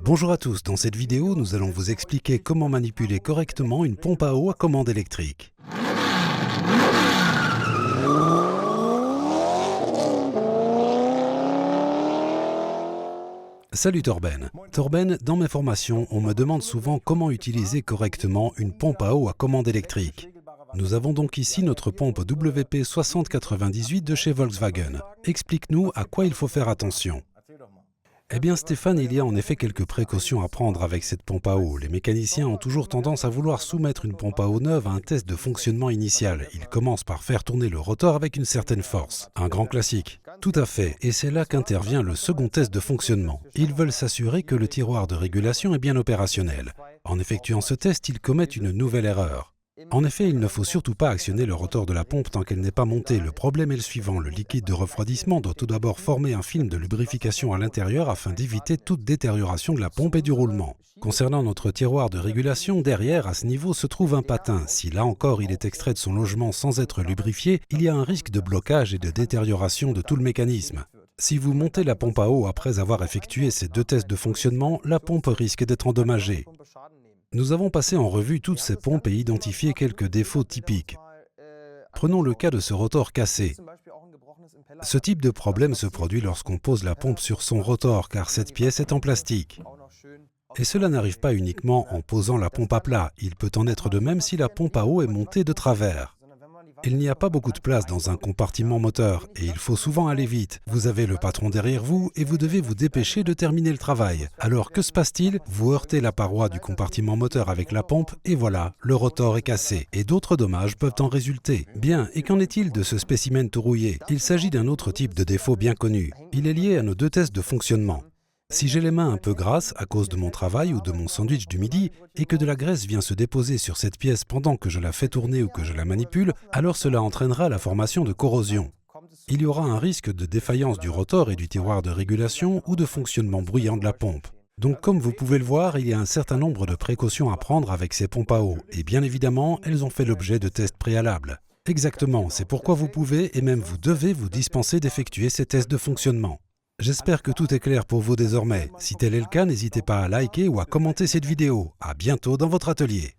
Bonjour à tous, dans cette vidéo, nous allons vous expliquer comment manipuler correctement une pompe à eau à commande électrique. Salut Torben. Torben, dans mes formations, on me demande souvent comment utiliser correctement une pompe à eau à commande électrique. Nous avons donc ici notre pompe WP 6098 de chez Volkswagen. Explique-nous à quoi il faut faire attention. Eh bien Stéphane, il y a en effet quelques précautions à prendre avec cette pompe à eau. Les mécaniciens ont toujours tendance à vouloir soumettre une pompe à eau neuve à un test de fonctionnement initial. Ils commencent par faire tourner le rotor avec une certaine force. Un grand classique. Tout à fait, et c'est là qu'intervient le second test de fonctionnement. Ils veulent s'assurer que le tiroir de régulation est bien opérationnel. En effectuant ce test, ils commettent une nouvelle erreur. En effet, il ne faut surtout pas actionner le rotor de la pompe tant qu'elle n'est pas montée. Le problème est le suivant, le liquide de refroidissement doit tout d'abord former un film de lubrification à l'intérieur afin d'éviter toute détérioration de la pompe et du roulement. Concernant notre tiroir de régulation, derrière, à ce niveau, se trouve un patin. Si là encore il est extrait de son logement sans être lubrifié, il y a un risque de blocage et de détérioration de tout le mécanisme. Si vous montez la pompe à eau après avoir effectué ces deux tests de fonctionnement, la pompe risque d'être endommagée. Nous avons passé en revue toutes ces pompes et identifié quelques défauts typiques. Prenons le cas de ce rotor cassé. Ce type de problème se produit lorsqu'on pose la pompe sur son rotor, car cette pièce est en plastique. Et cela n'arrive pas uniquement en posant la pompe à plat, il peut en être de même si la pompe à eau est montée de travers. Il n'y a pas beaucoup de place dans un compartiment moteur et il faut souvent aller vite. Vous avez le patron derrière vous et vous devez vous dépêcher de terminer le travail. Alors que se passe-t-il? Vous heurtez la paroi du compartiment moteur avec la pompe et voilà, le rotor est cassé. Et d'autres dommages peuvent en résulter. Bien, et qu'en est-il de ce spécimen tout rouillé? Il s'agit d'un autre type de défaut bien connu. Il est lié à nos deux tests de fonctionnement. Si j'ai les mains un peu grasses à cause de mon travail ou de mon sandwich du midi et que de la graisse vient se déposer sur cette pièce pendant que je la fais tourner ou que je la manipule, alors cela entraînera la formation de corrosion. Il y aura un risque de défaillance du rotor et du tiroir de régulation ou de fonctionnement bruyant de la pompe. Donc comme vous pouvez le voir, il y a un certain nombre de précautions à prendre avec ces pompes à eau et bien évidemment, elles ont fait l'objet de tests préalables. Exactement, c'est pourquoi vous pouvez et même vous devez vous dispenser d'effectuer ces tests de fonctionnement. J'espère que tout est clair pour vous désormais. Si tel est le cas, n'hésitez pas à liker ou à commenter cette vidéo. À bientôt dans votre atelier.